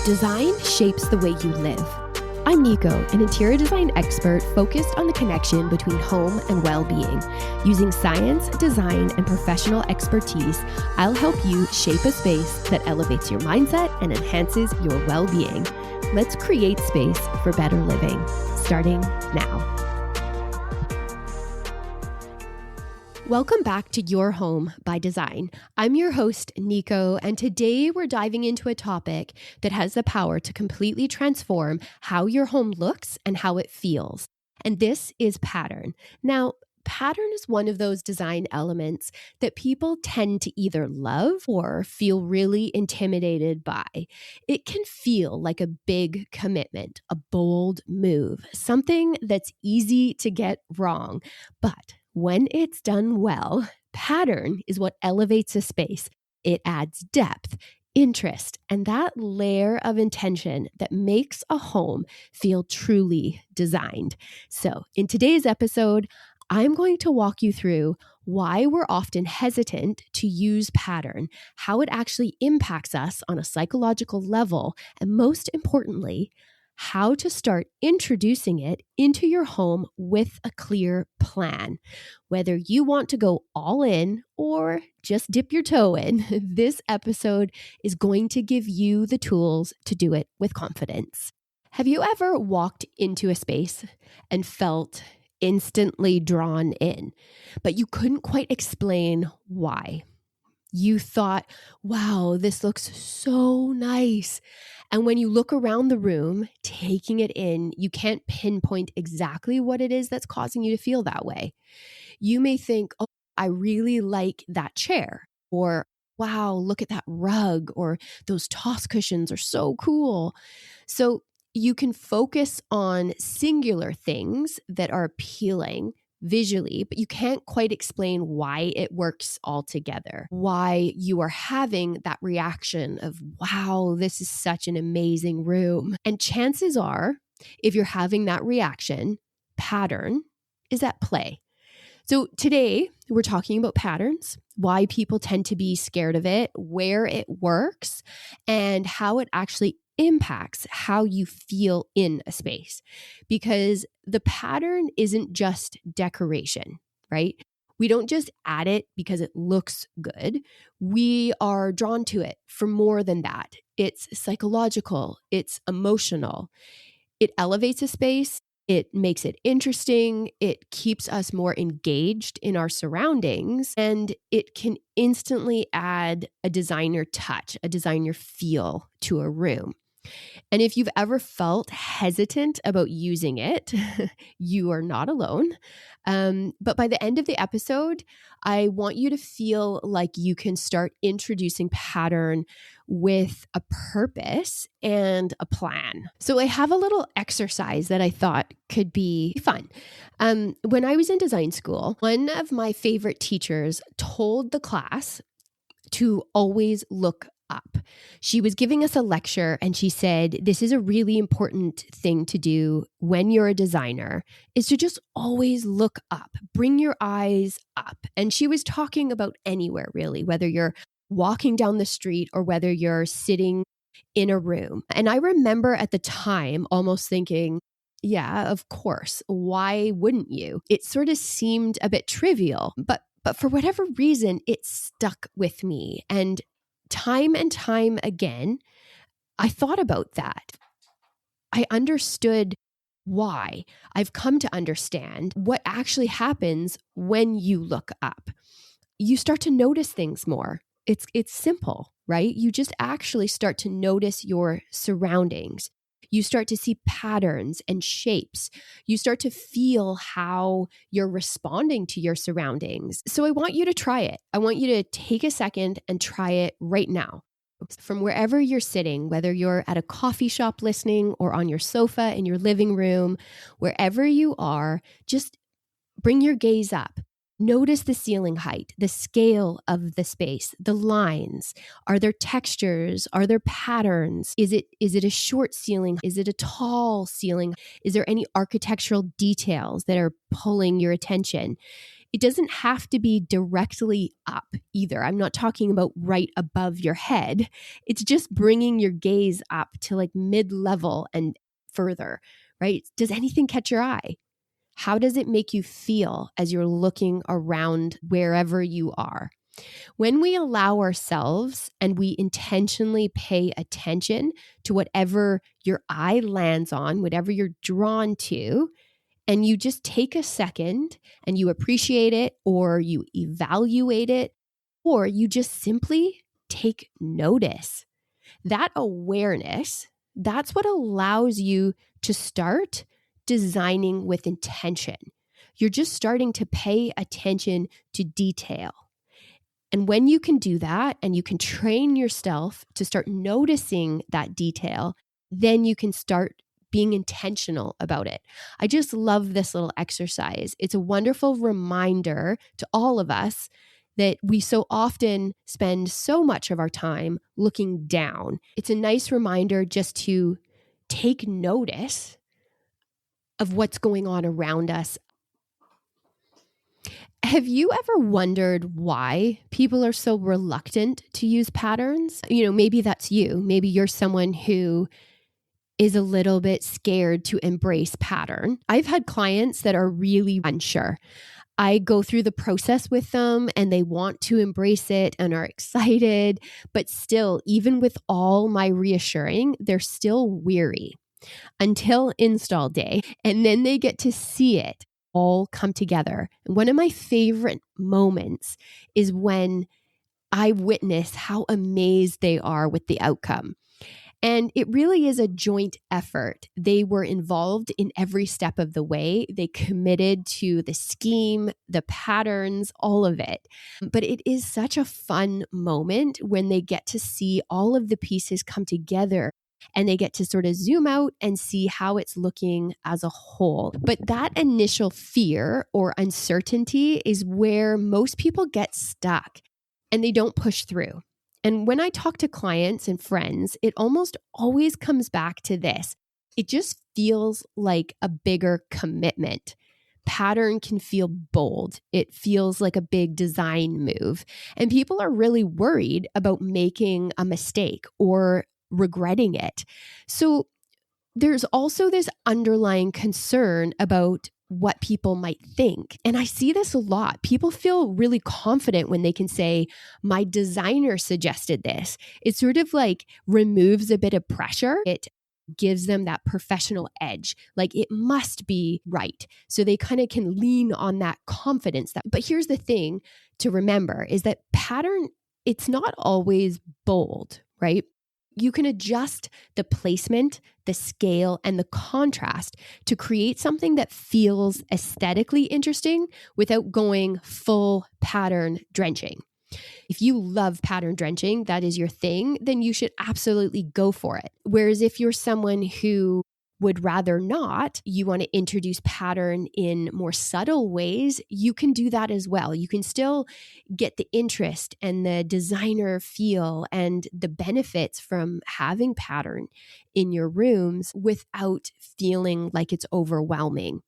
Design shapes the way you live. I'm Nico, an interior design expert focused on the connection between home and well-being. Using science, design, and professional expertise, I'll help you shape a space that elevates your mindset and enhances your well-being. Let's create space for better living, starting now. Welcome back to Your Home by Design. I'm your host, Nico, and today we're diving into a topic that has the power to completely transform how your home looks and how it feels. And this is pattern. Now, pattern is one of those design elements that people tend to either love or feel really intimidated by. It can feel like a big commitment, a bold move, something that's easy to get wrong, but when it's done well, pattern is what elevates a space. It adds depth, interest, and that layer of intention that makes a home feel truly designed. So in today's episode, I'm going to walk you through why we're often hesitant to use pattern, how it actually impacts us on a psychological level, and most importantly, how to start introducing it into your home with a clear plan. Whether you want to go all in or just dip your toe in, this episode is going to give you the tools to do it with confidence. Have you ever walked into a space and felt instantly drawn in, but you couldn't quite explain why? You thought, wow, this looks so nice. And when you look around the room, taking it in, you can't pinpoint exactly what it is that's causing you to feel that way. You may think, oh, I really like that chair, or wow, look at that rug, or those toss cushions are so cool. So you can focus on singular things that are appealing visually, but you can't quite explain why it works all together, why you are having that reaction of, wow, this is such an amazing room. And chances are, if you're having that reaction, pattern is at play. So today we're talking about patterns, why people tend to be scared of it, where it works, and how it actually impacts how you feel in a space. Because the pattern isn't just decoration, right? We don't just add it because it looks good. We are drawn to it for more than that. It's psychological, it's emotional. It elevates a space. It makes it interesting. It keeps us more engaged in our surroundings, and it can instantly add a designer touch, a designer feel to a room. And if you've ever felt hesitant about using it, you are not alone. But by the end of the episode, I want you to feel like you can start introducing pattern with a purpose and a plan. So I have a little exercise that I thought could be fun. When I was in design school, one of my favorite teachers told the class to always look up. She was giving us a lecture and she said, this is a really important thing to do when you're a designer, is to just always look up, bring your eyes up. And she was talking about anywhere really, whether you're walking down the street or whether you're sitting in a room. And I remember at the time almost thinking, yeah, of course. Why wouldn't you? It sort of seemed a bit trivial, but for whatever reason, it stuck with me. And time again, I thought about that. I understood why. I've come to understand what actually happens when you look up. You start to notice things more. It's simple, right? You just actually start to notice your surroundings. You start to see patterns and shapes. You start to feel how you're responding to your surroundings. So I want you to try it. I want you to take a second and try it right now. From wherever you're sitting, whether you're at a coffee shop listening or on your sofa in your living room, wherever you are, just bring your gaze up. Notice the ceiling height, the scale of the space, the lines. Are there textures? Are there patterns? Is it a short ceiling? Is it a tall ceiling? Is there any architectural details that are pulling your attention? It doesn't have to be directly up either. I'm not talking about right above your head. It's just bringing your gaze up to like mid-level and further, right? Does anything catch your eye? How does it make you feel as you're looking around wherever you are? When we allow ourselves and we intentionally pay attention to whatever your eye lands on, whatever you're drawn to, and you just take a second and you appreciate it, or you evaluate it, or you just simply take notice, that awareness, that's what allows you to start designing with intention. You're just starting to pay attention to detail. And when you can do that and you can train yourself to start noticing that detail, then you can start being intentional about it. I just love this little exercise. It's a wonderful reminder to all of us that we so often spend so much of our time looking down. It's a nice reminder just to take notice of what's going on around us. Have you ever wondered why people are so reluctant to use patterns? Maybe that's you. Maybe you're someone who is a little bit scared to embrace pattern. I've had clients that are really unsure. I go through the process with them and they want to embrace it and are excited, but still, even with all my reassuring, they're still weary until install day. And then they get to see it all come together. And one of my favorite moments is when I witness how amazed they are with the outcome. And it really is a joint effort. They were involved in every step of the way. They committed to the scheme, the patterns, all of it. But it is such a fun moment when they get to see all of the pieces come together and they get to sort of zoom out and see how it's looking as a whole. But that initial fear or uncertainty is where most people get stuck and they don't push through. And when I talk to clients and friends, it almost always comes back to this. It just feels like a bigger commitment. Pattern can feel bold. It feels like a big design move. And people are really worried about making a mistake or regretting it. So there's also this underlying concern about what people might think. And I see this a lot. People feel really confident when they can say, my designer suggested this. It sort of like removes a bit of pressure. It gives them that professional edge. Like it must be right. So they kind of can lean on that confidence. But here's the thing to remember is that pattern, it's not always bold, right? You can adjust the placement, the scale, and the contrast to create something that feels aesthetically interesting without going full pattern drenching. If you love pattern drenching, that is your thing, then you should absolutely go for it. Whereas if you're someone who would rather not, you want to introduce pattern in more subtle ways, you can do that as well. You can still get the interest and the designer feel and the benefits from having pattern in your rooms without feeling like it's overwhelming.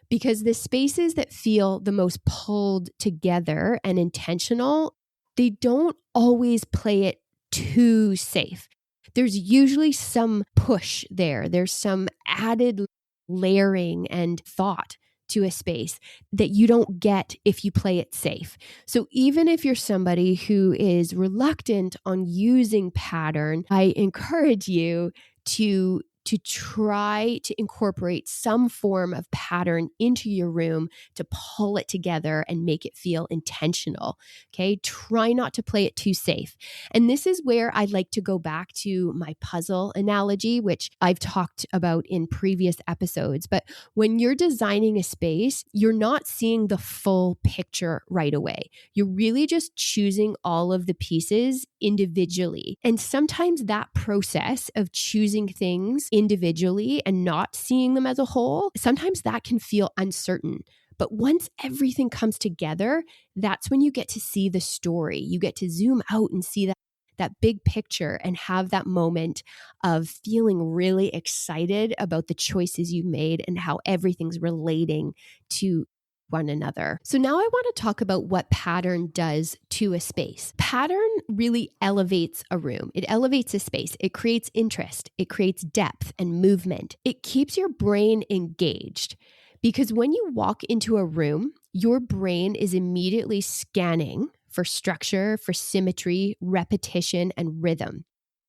Because the spaces that feel the most pulled together and intentional, they don't always play it too safe. There's usually some push there. There's some added layering and thought to a space that you don't get if you play it safe. So even if you're somebody who is reluctant on using pattern, I encourage you to try to incorporate some form of pattern into your room to pull it together and make it feel intentional. Okay. Try not to play it too safe. And this is where I like to go back to my puzzle analogy, which I've talked about in previous episodes. But when you're designing a space, you're not seeing the full picture right away. You're really just choosing all of the pieces individually. And sometimes that process of choosing things individually and not seeing them as a whole, sometimes that can feel uncertain. But once everything comes together, that's when you get to see the story. You get to zoom out and see that big picture and have that moment of feeling really excited about the choices you've made and how everything's relating to one another. So now I want to talk about what pattern does to a space. Pattern really elevates a room. It elevates a space. It creates interest. It creates depth and movement. It keeps your brain engaged because when you walk into a room, your brain is immediately scanning for structure, for symmetry, repetition, and rhythm.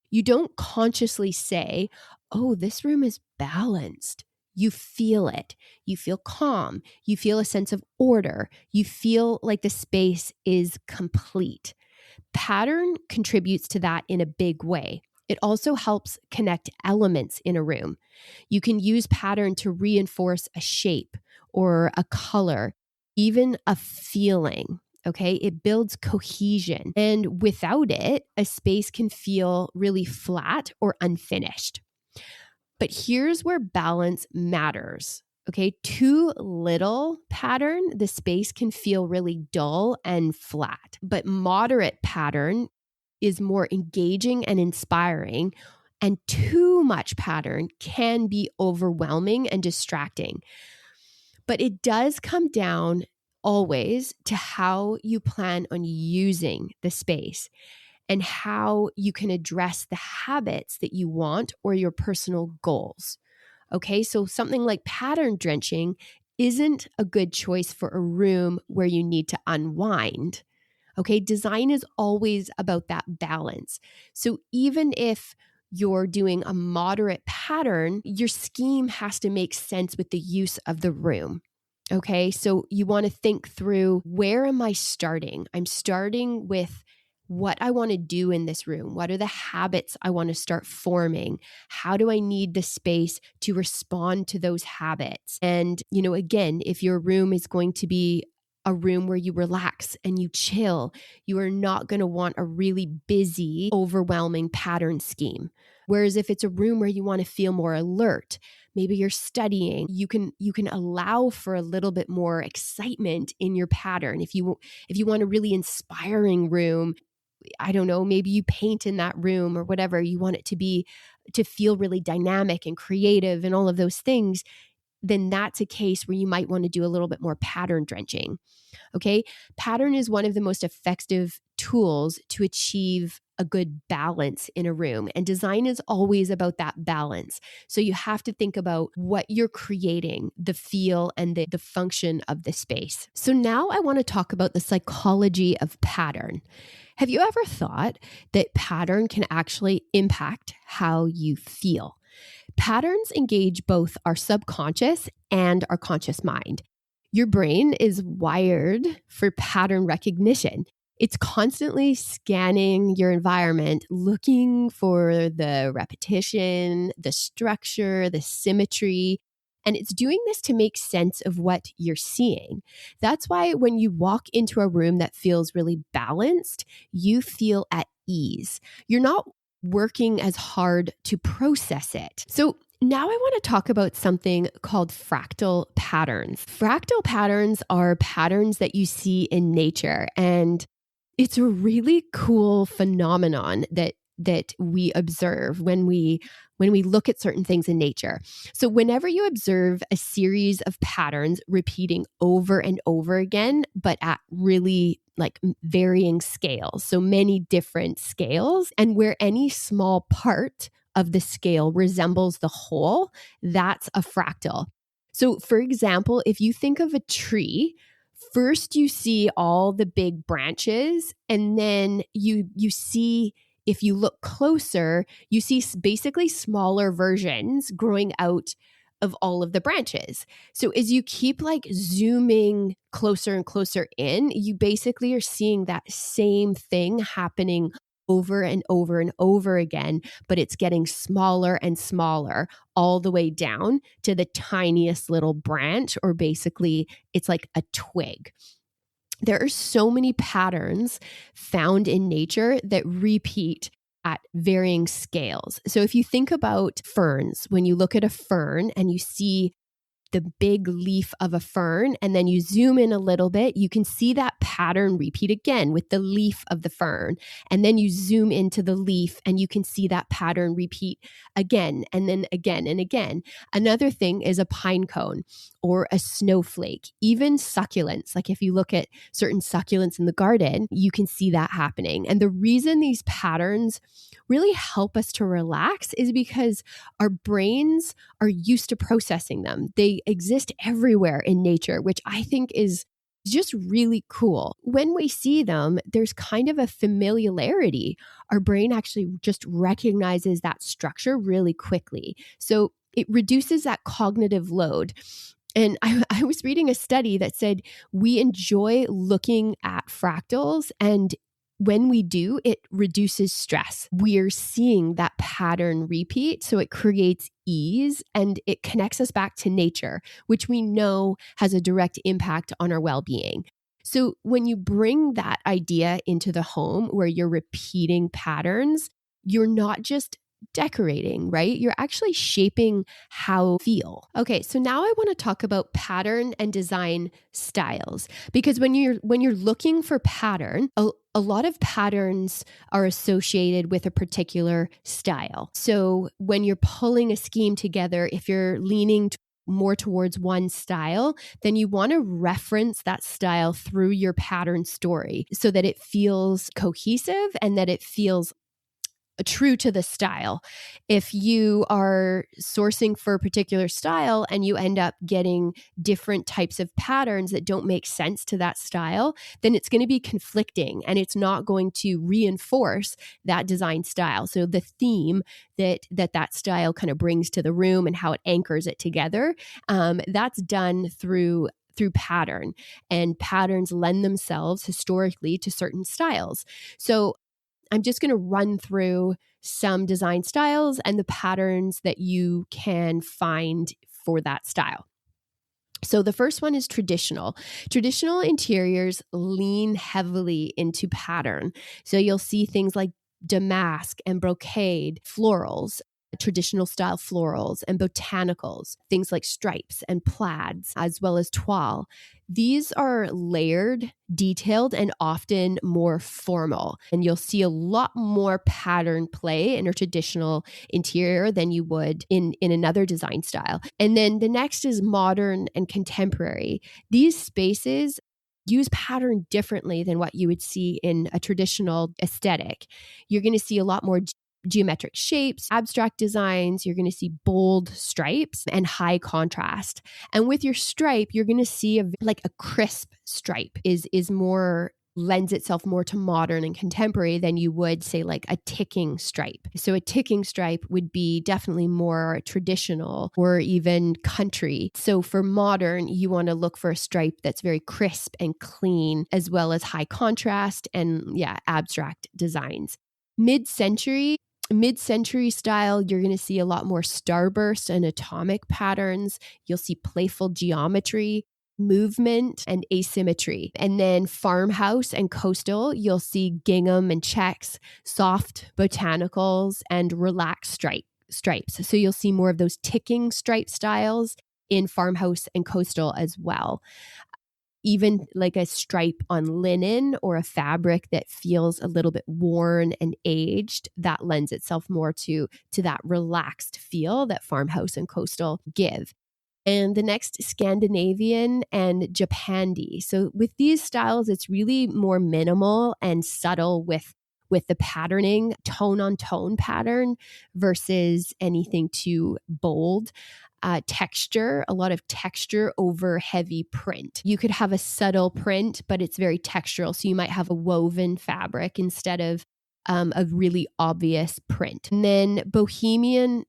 You don't consciously say, oh, this room is balanced. You feel it. You feel calm. You feel a sense of order. You feel like the space is complete. Pattern contributes to that in a big way. It also helps connect elements in a room. You can use pattern to reinforce a shape or a color, even a feeling. Okay, it builds cohesion. And without it, a space can feel really flat or unfinished. But here's where balance matters. Okay, too little pattern, the space can feel really dull and flat. But moderate pattern is more engaging and inspiring. And too much pattern can be overwhelming and distracting. But it does come down always to how you plan on using the space and how you can address the habits that you want or your personal goals. Okay, so something like pattern drenching isn't a good choice for a room where you need to unwind. Okay, design is always about that balance. So even if you're doing a moderate pattern, your scheme has to make sense with the use of the room. Okay, so you want to think through, where am I starting? I'm starting with what I want to do in this room. What are the habits I want to start forming? How do I need the space to respond to those habits? And, again, if your room is going to be a room where you relax and you chill, you are not going to want a really busy, overwhelming pattern scheme. Whereas if it's a room where you want to feel more alert, maybe you're studying, you can allow for a little bit more excitement in your pattern. If you want a really inspiring room, I don't know, maybe you paint in that room or whatever, you want it to feel really dynamic and creative and all of those things, then that's a case where you might want to do a little bit more pattern drenching. Okay. Pattern is one of the most effective tools to achieve a good balance in a room. And design is always about that balance. So you have to think about what you're creating, the feel and the function of the space. So now I want to talk about the psychology of pattern. Have you ever thought that pattern can actually impact how you feel? Patterns engage both our subconscious and our conscious mind. Your brain is wired for pattern recognition. It's constantly scanning your environment, looking for the repetition, the structure, the symmetry, and it's doing this to make sense of what you're seeing. That's why when you walk into a room that feels really balanced, you feel at ease. You're not working as hard to process it. So now I want to talk about something called fractal patterns. Fractal patterns are patterns that you see in nature, and it's a really cool phenomenon that we observe when we look at certain things in nature. So whenever you observe a series of patterns repeating over and over again, but at really varying scales, so many different scales, and where any small part of the scale resembles the whole, that's a fractal. So for example, if you think of a tree, first you see all the big branches, and then you see, if you look closer, you see basically smaller versions growing out of all of the branches. So as you keep zooming closer and closer in, you basically are seeing that same thing happening over and over and over again, but it's getting smaller and smaller all the way down to the tiniest little branch, or basically it's like a twig. There are so many patterns found in nature that repeat at varying scales. So if you think about ferns, when you look at a fern and you see the big leaf of a fern, and then you zoom in a little bit, you can see that pattern repeat again with the leaf of the fern. And then you zoom into the leaf and you can see that pattern repeat again and then again and again. Another thing is a pine cone or a snowflake, even succulents. Like if you look at certain succulents in the garden, you can see that happening. And the reason these patterns really help us to relax is because our brains are used to processing them. They exist everywhere in nature, which I think is just really cool. When we see them, there's kind of a familiarity. Our brain actually just recognizes that structure really quickly. So it reduces that cognitive load. And I was reading a study that said we enjoy looking at fractals, and when we do, it reduces stress. We're seeing that pattern repeat, so it creates ease and it connects us back to nature, which we know has a direct impact on our well-being. So when you bring that idea into the home where you're repeating patterns, you're not just decorating, right? You're actually shaping how you feel. Okay, so now I want to talk about pattern and design styles, because when you're looking for pattern, a lot of patterns are associated with a particular style. So when you're pulling a scheme together, if you're leaning more towards one style, then you want to reference that style through your pattern story so that it feels cohesive and that it feels true to the style. If you are sourcing for a particular style and you end up getting different types of patterns that don't make sense to that style, then it's going to be conflicting and it's not going to reinforce that design style. So the theme that style kind of brings to the room and how it anchors it together, that's done through pattern, and patterns lend themselves historically to certain styles. So I'm just going to run through some design styles and the patterns that you can find for that style. So the first one is traditional. Traditional interiors lean heavily into pattern. So you'll see things like damask and brocade, florals, traditional style florals and botanicals, things like stripes and plaids, as well as toile. These are layered, detailed, and often more formal. And you'll see a lot more pattern play in a traditional interior than you would in another design style. And then the next is modern and contemporary. These spaces use pattern differently than what you would see in a traditional aesthetic. You're going to see a lot more geometric shapes, abstract designs. You're going to see bold stripes and high contrast. And with your stripe, you're going to see a crisp stripe is more lends itself more to modern and contemporary than you would say like a ticking stripe. So a ticking stripe would be definitely more traditional or even country. So for modern, you want to look for a stripe that's very crisp and clean, as well as high contrast and abstract designs. Mid-century style, you're going to see a lot more starburst and atomic patterns. You'll see playful geometry, movement, and asymmetry. And then farmhouse and coastal, you'll see gingham and checks, soft botanicals, and relaxed stripes. So you'll see more of those ticking stripe styles in farmhouse and coastal as well. Even like a stripe on linen or a fabric that feels a little bit worn and aged, that lends itself more to that relaxed feel that farmhouse and coastal give. And the next, Scandinavian and Japandi. So with these styles, it's really more minimal and subtle with the patterning, tone on tone pattern versus anything too bold. Texture, a lot of texture over heavy print. You could have a subtle print, but it's very textural. So you might have a woven fabric instead of a really obvious print. And then bohemian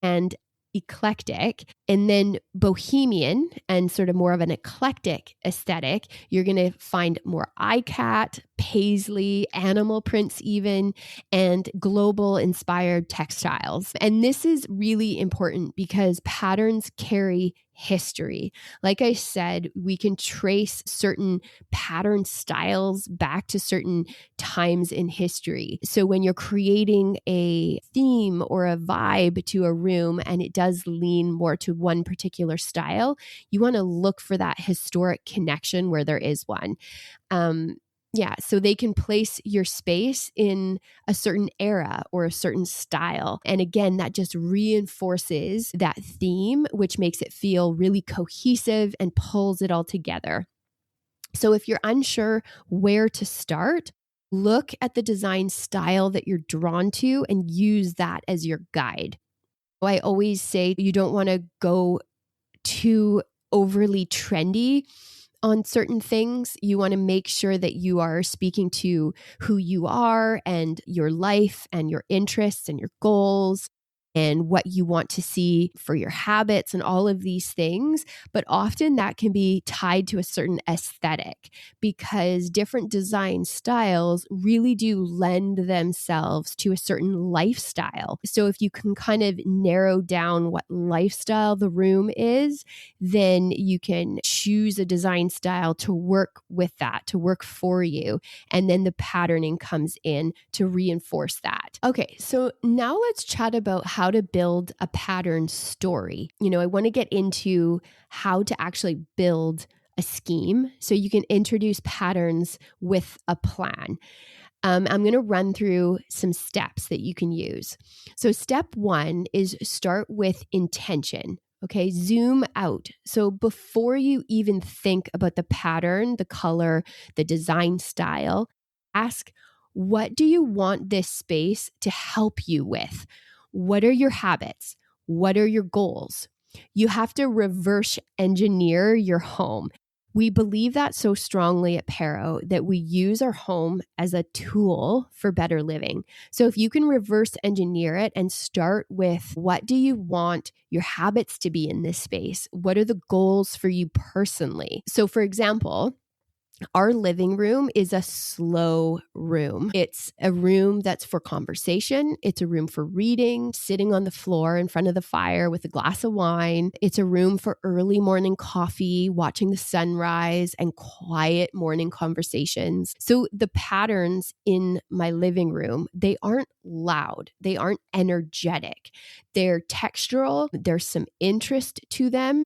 and eclectic, and then bohemian and sort of more of an eclectic aesthetic, you're going to find more iCat, paisley, animal prints even, and global inspired textiles. And this is really important because patterns carry history. Like I said, we can trace certain pattern styles back to certain times in history. So when you're creating a theme or a vibe to a room and it does lean more to one particular style, you want to look for that historic connection where there is one. So they can place your space in a certain era or a certain style. And again, that just reinforces that theme, which makes it feel really cohesive and pulls it all together. So if you're unsure where to start, look at the design style that you're drawn to and use that as your guide. I always say you don't want to go too overly trendy on certain things. You want to make sure that you are speaking to who you are and your life and your interests and your goals and what you want to see for your habits and all of these things. But often that can be tied to a certain aesthetic because different design styles really do lend themselves to a certain lifestyle. So if you can kind of narrow down what lifestyle the room is, then you can choose a design style to work with that, to work for you. And then the patterning comes in to reinforce that. Okay, so now let's chat about how to build a pattern story. I want to get into how to actually build a scheme so you can introduce patterns with a plan. I'm going to run through some steps that you can use. So step 1 is start with intention. Okay, zoom out. So before you even think about the pattern, the color, the design style, ask, what do you want this space to help you with? What are your habits? What are your goals? You have to reverse engineer your home. We believe that so strongly at Pero that we use our home as a tool for better living. So if you can reverse engineer it and start with, what do you want your habits to be in this space? What are the goals for you personally? So for example, our living room is a slow room. It's a room that's for conversation. It's a room for reading, sitting on the floor in front of the fire with a glass of wine. It's a room for early morning coffee, watching the sunrise, and quiet morning conversations. So the patterns in my living room, they aren't loud. They aren't energetic. They're textural. There's some interest to them.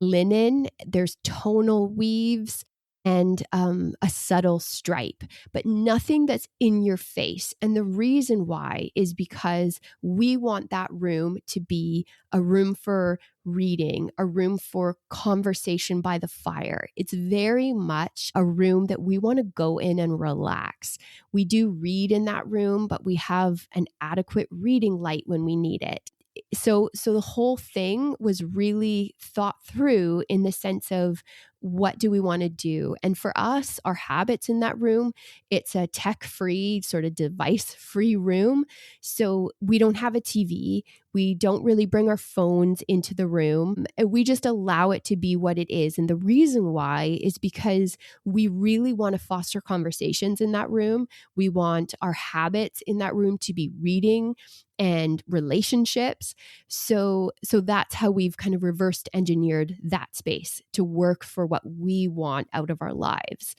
Linen, there's tonal weaves, and a subtle stripe, but nothing that's in your face. And the reason why is because we want that room to be a room for reading, a room for conversation by the fire. It's very much a room that we want to go in and relax. We do read in that room, but we have an adequate reading light when we need it. So the whole thing was really thought through in the sense of, what do we want to do? And for us, our habits in that room, it's a tech-free, sort of device-free room. So we don't have a TV. We don't really bring our phones into the room. We just allow it to be what it is. And the reason why is because we really want to foster conversations in that room. We want our habits in that room to be reading and relationships. So that's how we've kind of reversed engineered that space to work for what we want out of our lives.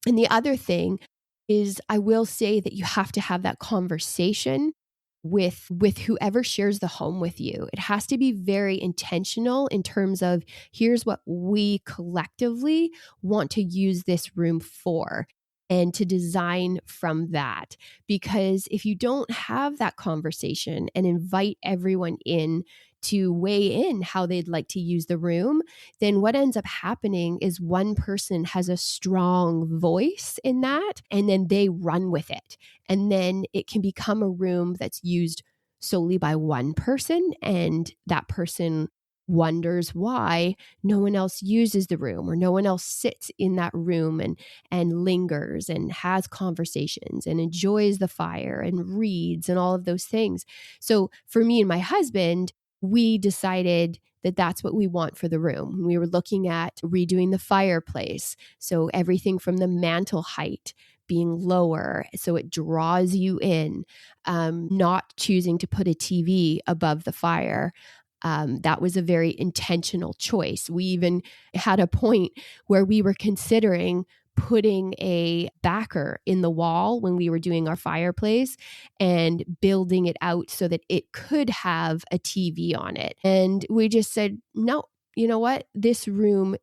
And the other thing is, I will say that you have to have that conversation with whoever shares the home with you. It has to be very intentional in terms of, here's what we collectively want to use this room for, and to design from that. Because if you don't have that conversation and invite everyone in to weigh in how they'd like to use the room, then what ends up happening is one person has a strong voice in that, and then they run with it. And then it can become a room that's used solely by one person, and that person wonders why no one else uses the room, or no one else sits in that room and lingers and has conversations and enjoys the fire and reads and all of those things. So for me and my husband, we decided that that's what we want for the room. We were looking at redoing the fireplace. So everything from the mantle height being lower so it draws you in, not choosing to put a TV above the fire. That was a very intentional choice. We even had a point where we were considering putting a backer in the wall when we were doing our fireplace and building it out so that it could have a TV on it. And we just said, no, you know what? This room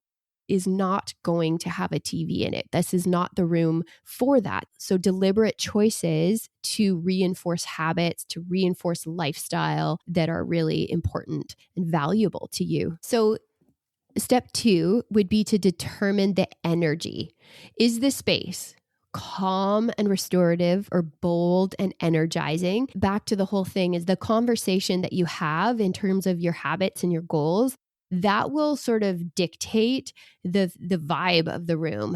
is not going to have a TV in it. This is not the room for that. So deliberate choices to reinforce habits, to reinforce lifestyle that are really important and valuable to you. So step 2 would be to determine the energy. Is the space calm and restorative or bold and energizing? Back to the whole thing is the conversation that you have in terms of your habits and your goals, that will sort of dictate the vibe of the room.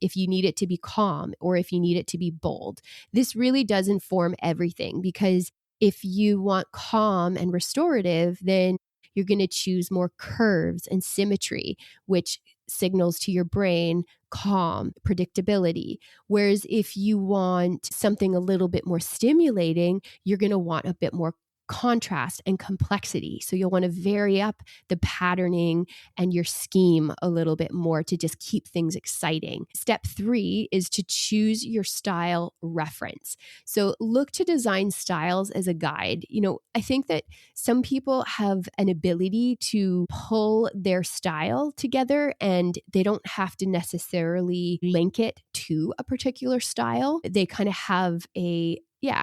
If you need it to be calm or if you need it to be bold. This really does inform everything, because if you want calm and restorative, then you're going to choose more curves and symmetry, which signals to your brain calm, predictability. Whereas if you want something a little bit more stimulating, you're going to want a bit more contrast and complexity. So you'll want to vary up the patterning and your scheme a little bit more to just keep things exciting. Step 3 is to choose your style reference. So look to design styles as a guide. I think that some people have an ability to pull their style together and they don't have to necessarily link it to a particular style. They kind of have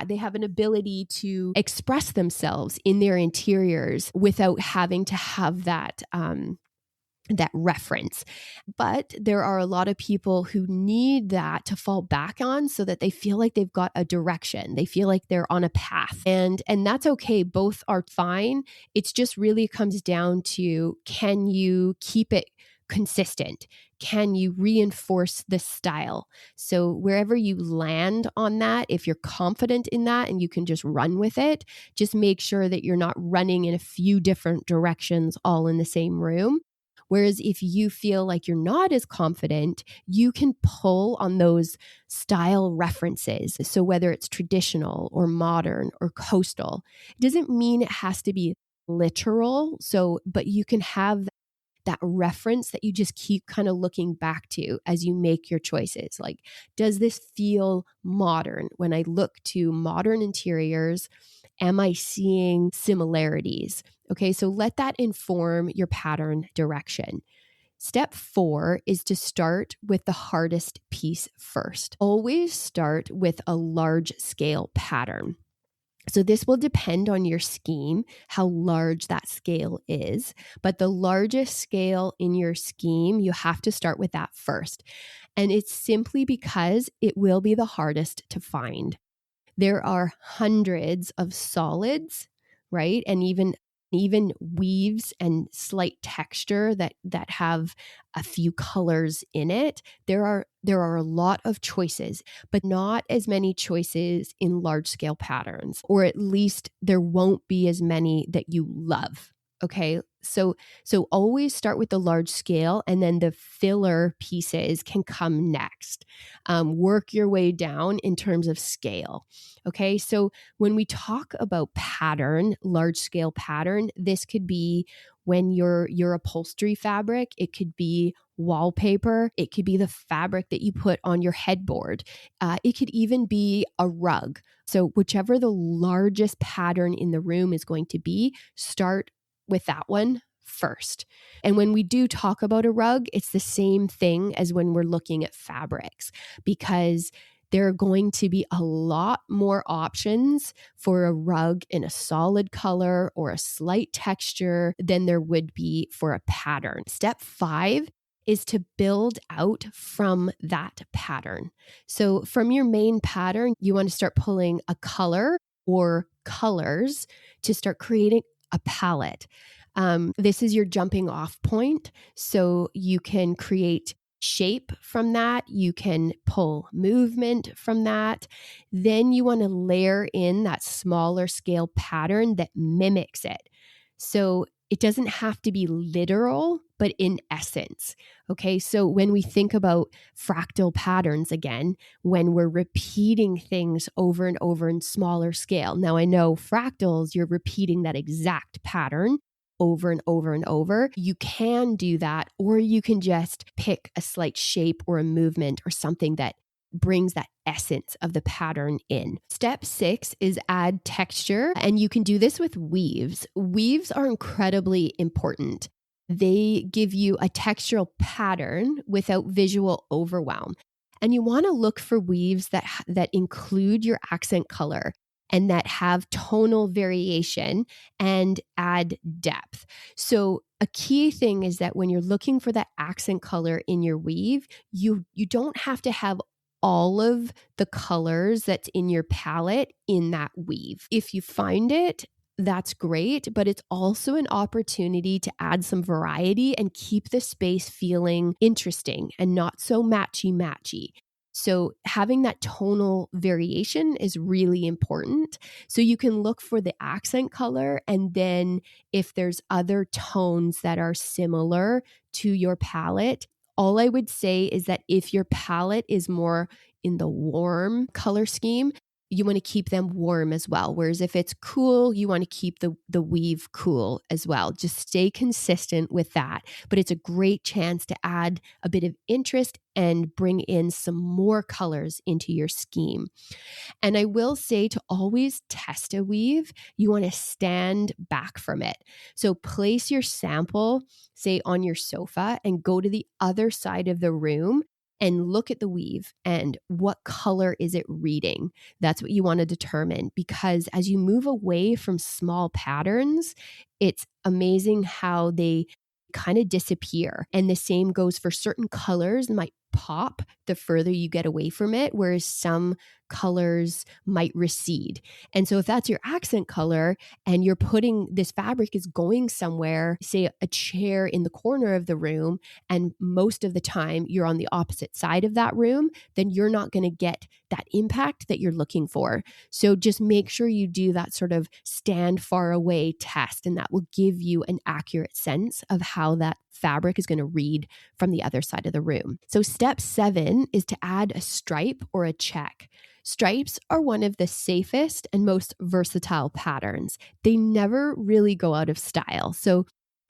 they have an ability to express themselves in their interiors without having to have that reference. But there are a lot of people who need that to fall back on so that they feel like they've got a direction. They feel like they're on a path. And that's okay. Both are fine. It's just really comes down to, can you keep it consistent? Can you reinforce the style? So wherever you land on that, if you're confident in that and you can just run with it, just make sure that you're not running in a few different directions all in the same room. Whereas if you feel like you're not as confident, you can pull on those style references. So whether it's traditional or modern or coastal, it doesn't mean it has to be literal. But you can have that reference that you just keep kind of looking back to as you make your choices. Like, does this feel modern? When I look to modern interiors, am I seeing similarities? Okay, so let that inform your pattern direction. Step 4 is to start with the hardest piece first. Always start with a large scale pattern. So this will depend on your scheme, how large that scale is. But the largest scale in your scheme, you have to start with that first. And it's simply because it will be the hardest to find. There are hundreds of solids, right? And even weaves and slight texture that have a few colors in it. There are a lot of choices, but not as many choices in large scale patterns, or at least there won't be as many that you love. Okay, so always start with the large scale, and then the filler pieces can come next. Work your way down in terms of scale. Okay, so when we talk about pattern, large scale pattern, this could be when your upholstery fabric, it could be wallpaper, it could be the fabric that you put on your headboard, it could even be a rug. So whichever the largest pattern in the room is going to be, start with that one first. And when we do talk about a rug, it's the same thing as when we're looking at fabrics, because there are going to be a lot more options for a rug in a solid color or a slight texture than there would be for a pattern. Step 5 is to build out from that pattern. So from your main pattern, you want to start pulling a color or colors to start creating a palette. This is your jumping off point. So you can create shape from that. You can pull movement from that. Then you want to layer in that smaller scale pattern that mimics it. So it doesn't have to be literal, but in essence. Okay. So when we think about fractal patterns again, when we're repeating things over and over in smaller scale. Now I know fractals, you're repeating that exact pattern over and over and over. You can do that, or you can just pick a slight shape or a movement or something that brings that essence of the pattern in. Step 6 is add texture, and you can do this with weaves. Weaves are incredibly important. They give you a textural pattern without visual overwhelm. And you want to look for weaves that include your accent color and that have tonal variation and add depth. So a key thing is that when you're looking for that accent color in your weave, you don't have to have all of the colors that's in your palette in that weave. If you find it, that's great, but it's also an opportunity to add some variety and keep the space feeling interesting and not so matchy. So having that tonal variation is really important. So you can look for the accent color, and then if there's other tones that are similar to your palette, all I would say is that if your palette is more in the warm color scheme, you want to keep them warm as well. Whereas if it's cool, you want to keep the weave cool as well. Just stay consistent with that. But it's a great chance to add a bit of interest and bring in some more colors into your scheme. And I will say to always test a weave, you want to stand back from it. So place your sample, say on your sofa, and go to the other side of the room and look at the weave and what color is it reading. That's what you want to determine, because as you move away from small patterns, it's amazing how they kind of disappear. And the same goes for certain colors might pop the further you get away from it, whereas some colors might recede. And so if that's your accent color and you're putting this fabric is going somewhere, say a chair in the corner of the room, and most of the time you're on the opposite side of that room, then you're not going to get that impact that you're looking for. So just make sure you do that sort of stand far away test, and that will give you an accurate sense of how that fabric is going to read from the other side of the room. So step 7 is to add a stripe or a check. Stripes are one of the safest and most versatile patterns. They never really go out of style. So,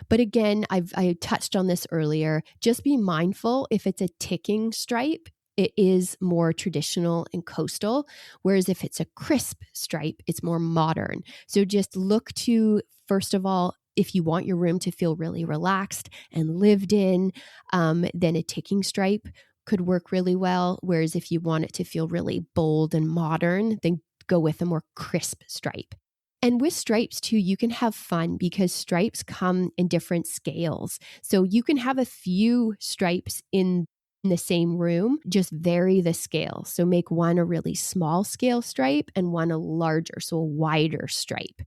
but again, I touched on this earlier. Just be mindful if it's a ticking stripe, it is more traditional and coastal. Whereas if it's a crisp stripe, it's more modern. So just look to, first of all, if you want your room to feel really relaxed and lived in, then a ticking stripe could work really well. Whereas if you want it to feel really bold and modern, then go with a more crisp stripe. And with stripes too, you can have fun because stripes come in different scales. So you can have a few stripes in the same room, just vary the scale. So make one a really small scale stripe and one a larger, so a wider stripe.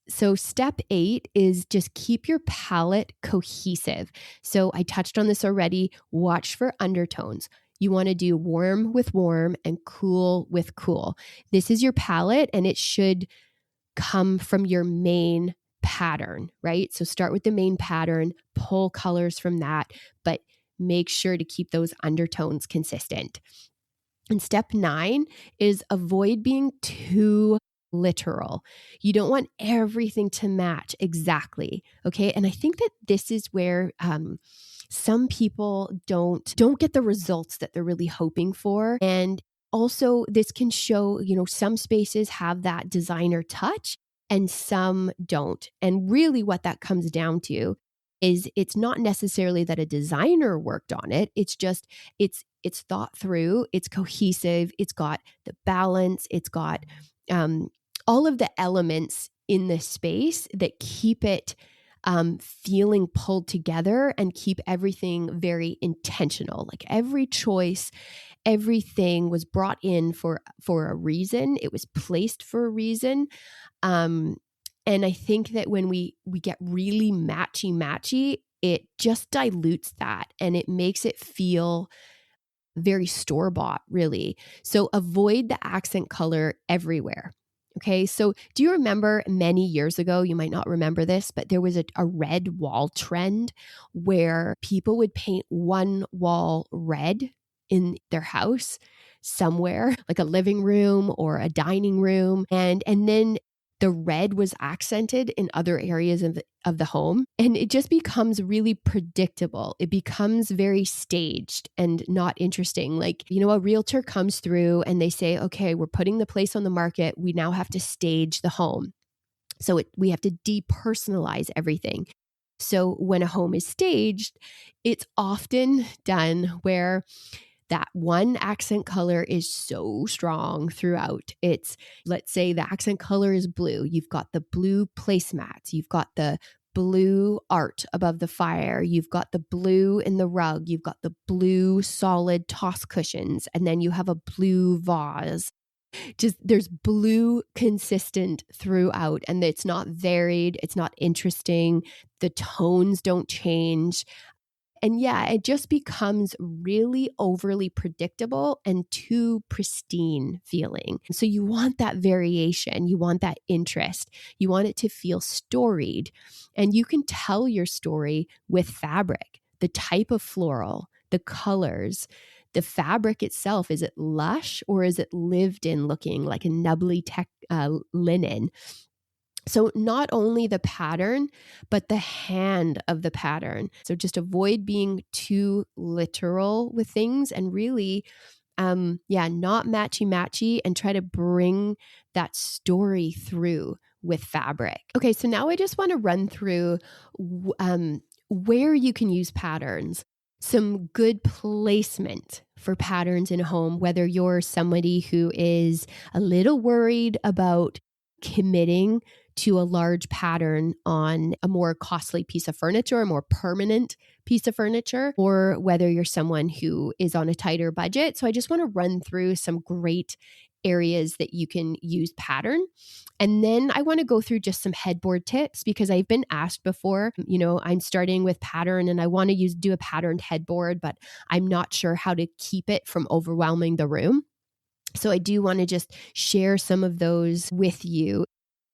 So step 8 is just keep your palette cohesive. So I touched on this already. Watch for undertones. You want to do warm with warm and cool with cool. This is your palette, and it should come from your main pattern, right? So start with the main pattern, pull colors from that, but make sure to keep those undertones consistent. And step 9 is avoid being too literal. You don't want everything to match exactly. Okay. And I think that this is where some people don't get the results that they're really hoping for. And also this can show, some spaces have that designer touch and some don't. And really what that comes down to is it's not necessarily that a designer worked on it. It's just, it's thought through, it's cohesive, it's got the balance, it's got all of the elements in the space that keep it feeling pulled together and keep everything very intentional. Like every choice, everything was brought in for a reason. It was placed for a reason. And I think that when we get really matchy, it just dilutes that and it makes it feel very store-bought, really. So avoid the accent color everywhere. Okay, so do you remember many years ago, you might not remember this, but there was a red wall trend where people would paint one wall red in their house somewhere, like a living room or a dining room. And then the red was accented in other areas of the home. And it just becomes really predictable. It becomes very staged and not interesting. Like, a realtor comes through and they say, okay, we're putting the place on the market. We now have to stage the home. So we have to depersonalize everything. So when a home is staged, it's often done where that one accent color is so strong throughout. Let's say the accent color is blue. You've got the blue placemats. You've got the blue art above the fire. You've got the blue in the rug. You've got the blue solid toss cushions. And then you have a blue vase. Just there's blue consistent throughout, and it's not varied. It's not interesting. The tones don't change. And yeah, it just becomes really overly predictable and too pristine feeling. So you want that variation. You want that interest. You want it to feel storied. And you can tell your story with fabric, the type of floral, the colors, the fabric itself. Is it lush or is it lived in looking like a nubbly linen? So not only the pattern, but the hand of the pattern. So just avoid being too literal with things and really, not matchy and try to bring that story through with fabric. Okay, so now I just want to run through where you can use patterns. Some good placement for patterns in a home, whether you're somebody who is a little worried about committing to a large pattern on a more costly piece of furniture, a more permanent piece of furniture, or whether you're someone who is on a tighter budget. So I just want to run through some great areas that you can use pattern. And then I want to go through just some headboard tips because I've been asked before, I'm starting with pattern and I want to do a patterned headboard, but I'm not sure how to keep it from overwhelming the room. So I do want to just share some of those with you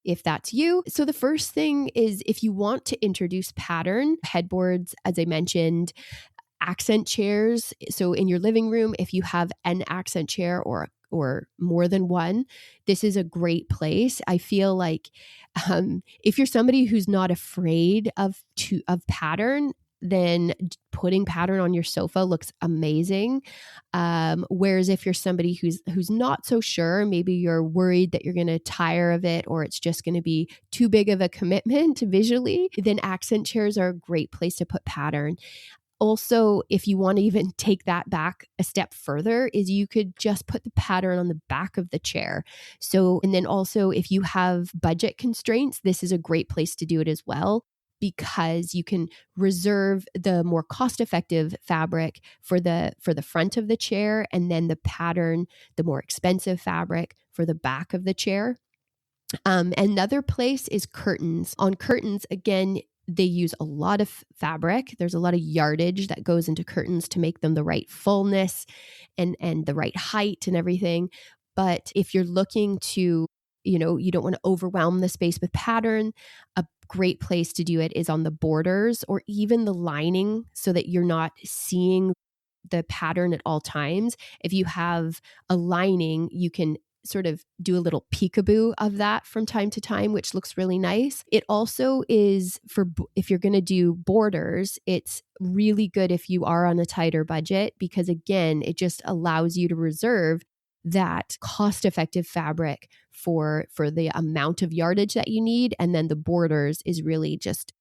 if that's you. So the first thing is, if you want to introduce pattern, headboards, as I mentioned, accent chairs. So in your living room, if you have an accent chair or more than one, this is a great place. I feel like if you're somebody who's not afraid of pattern, then putting pattern on your sofa looks amazing. Whereas if you're somebody who's not so sure, maybe you're worried that you're going to tire of it or it's just going to be too big of a commitment visually, then accent chairs are a great place to put pattern. Also, if you want to even take that back a step further, is you could just put the pattern on the back of the chair. So, and then also if you have budget constraints, this is a great place to do it as well, because you can reserve the more cost-effective fabric for the front of the chair, and then the pattern, the more expensive fabric for the back of the chair. Another place is curtains. On curtains, again, they use a lot of fabric. There's a lot of yardage that goes into curtains to make them the right fullness and the right height and everything. But if you're looking to, you don't want to overwhelm the space with pattern, a great place to do it is on the borders or even the lining, so that you're not seeing the pattern at all times. If you have a lining, you can sort of do a little peekaboo of that from time to time, which looks really nice. It also is if you're going to do borders, it's really good if you are on a tighter budget, because again, it just allows you to reserve that cost-effective fabric for the amount of yardage that you need. And then the borders is really just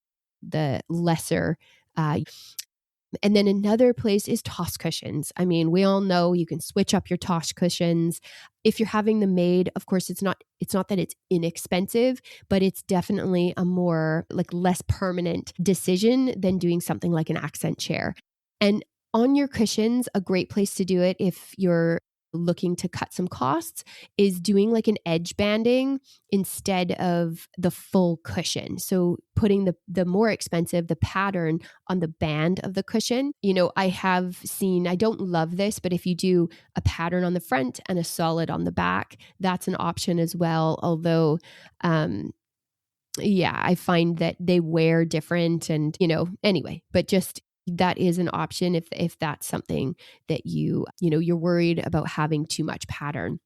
the lesser. And then another place is toss cushions. I mean, we all know you can switch up your toss cushions. If you're having them made, of course, it's not that it's inexpensive, but it's definitely a more less permanent decision than doing something like an accent chair. And on your cushions, a great place to do it if you're looking to cut some costs is doing like an edge banding instead of the full cushion. So putting the more expensive, the pattern on the band of the cushion. I have seen, I don't love this, but if you do a pattern on the front and a solid on the back, that's an option as well. Although, I find that they wear different and, anyway, but just that is an option if that's something that you're worried about having too much pattern.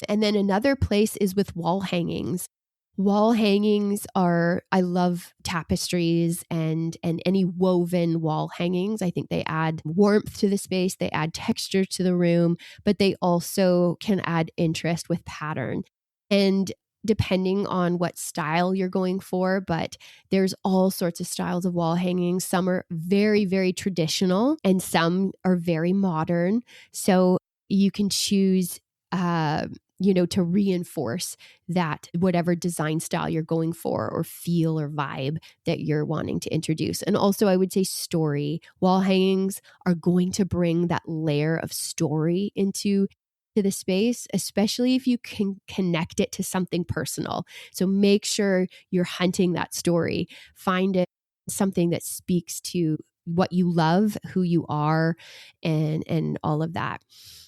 And then another place is with wall hangings. Wall hangings I love tapestries and any woven wall hangings. I think they add warmth to the space, they add texture to the room, but they also can add interest with pattern. And depending on what style you're going for, but there's all sorts of styles of wall hangings. Some are very, very traditional and some are very modern. So you can choose, to reinforce that whatever design style you're going for or feel or vibe that you're wanting to introduce. And also I would say story. Wall hangings are going to bring that layer of story into the space, especially if you can connect it to something personal. So make sure you're hunting that story. Find it something that speaks to what you love, who you are, and all of that.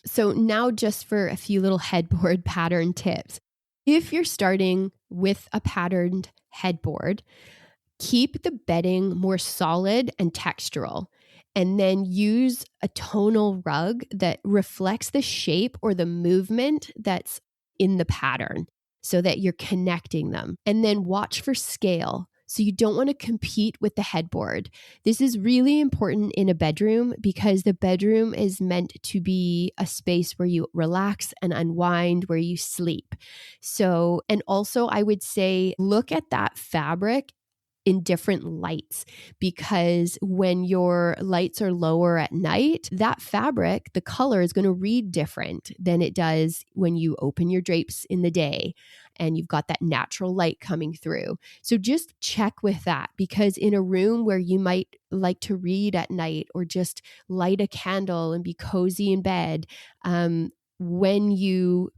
So now just for a few little headboard pattern tips. If you're starting with a patterned headboard, keep the bedding more solid and textural. And then use a tonal rug that reflects the shape or the movement that's in the pattern so that you're connecting them. And then watch for scale. So you don't want to compete with the headboard. This is really important in a bedroom because the bedroom is meant to be a space where you relax and unwind, where you sleep. So, and also I would say, look at that fabric in different lights, because when your lights are lower at night, that fabric, the color is going to read different than it does when you open your drapes in the day and you've got that natural light coming through. So just check with that, because in a room where you might like to read at night or just light a candle and be cozy in bed, when you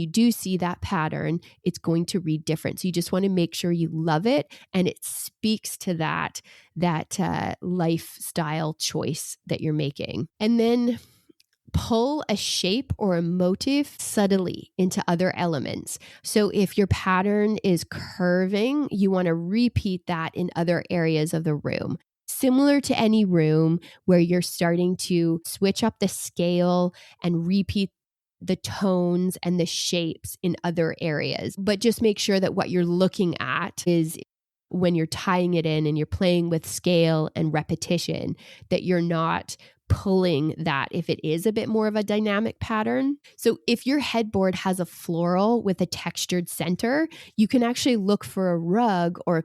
do see that pattern, it's going to read different. So you just want to make sure you love it and it speaks to that lifestyle choice that you're making. And then pull a shape or a motif subtly into other elements. So if your pattern is curving, you want to repeat that in other areas of the room. Similar to any room where you're starting to switch up the scale and repeat the tones and the shapes in other areas. But just make sure that what you're looking at is, when you're tying it in and you're playing with scale and repetition, that you're not pulling that if it is a bit more of a dynamic pattern. So if your headboard has a floral with a textured center, you can actually look for a rug or a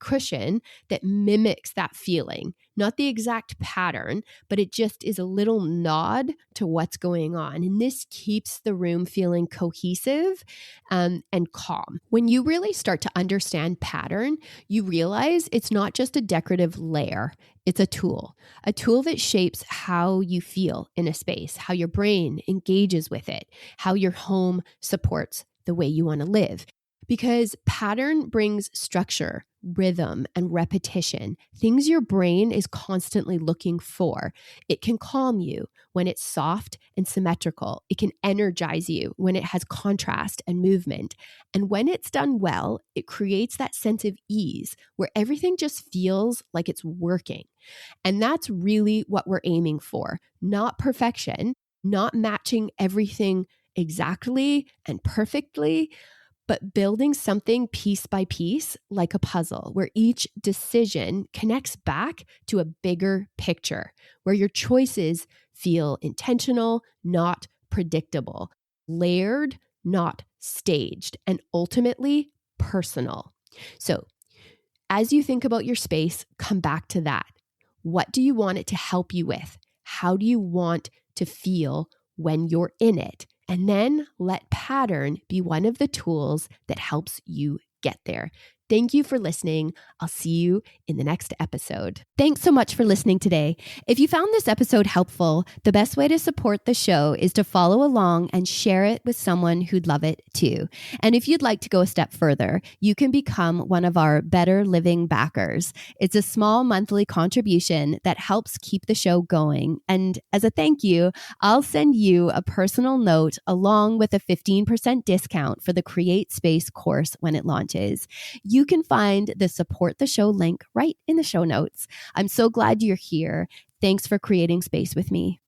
cushion that mimics that feeling. Not the exact pattern, but it just is a little nod to what's going on. And this keeps the room feeling cohesive and calm. When you really start to understand pattern, you realize it's not just a decorative layer. It's a tool that shapes how you feel in a space, how your brain engages with it, how your home supports the way you want to live. Because pattern brings structure, rhythm, and repetition, things your brain is constantly looking for. It can calm you when it's soft and symmetrical. It can energize you when it has contrast and movement. And when it's done well, it creates that sense of ease where everything just feels like it's working. And that's really what we're aiming for. Not perfection, not matching everything exactly and perfectly, but building something piece by piece like a puzzle, where each decision connects back to a bigger picture, where your choices feel intentional, not predictable, layered, not staged, and ultimately personal. So as you think about your space, come back to that. What do you want it to help you with? How do you want to feel when you're in it? And then let pattern be one of the tools that helps you get there. Thank you for listening. I'll see you in the next episode. Thanks so much for listening today. If you found this episode helpful, the best way to support the show is to follow along and share it with someone who'd love it too. And if you'd like to go a step further, you can become one of our Better Living backers. It's a small monthly contribution that helps keep the show going. And as a thank you, I'll send you a personal note along with a 15% discount for the Create Space course when it launches. You can find the support the show link right in the show notes. I'm so glad you're here. Thanks for creating space with me.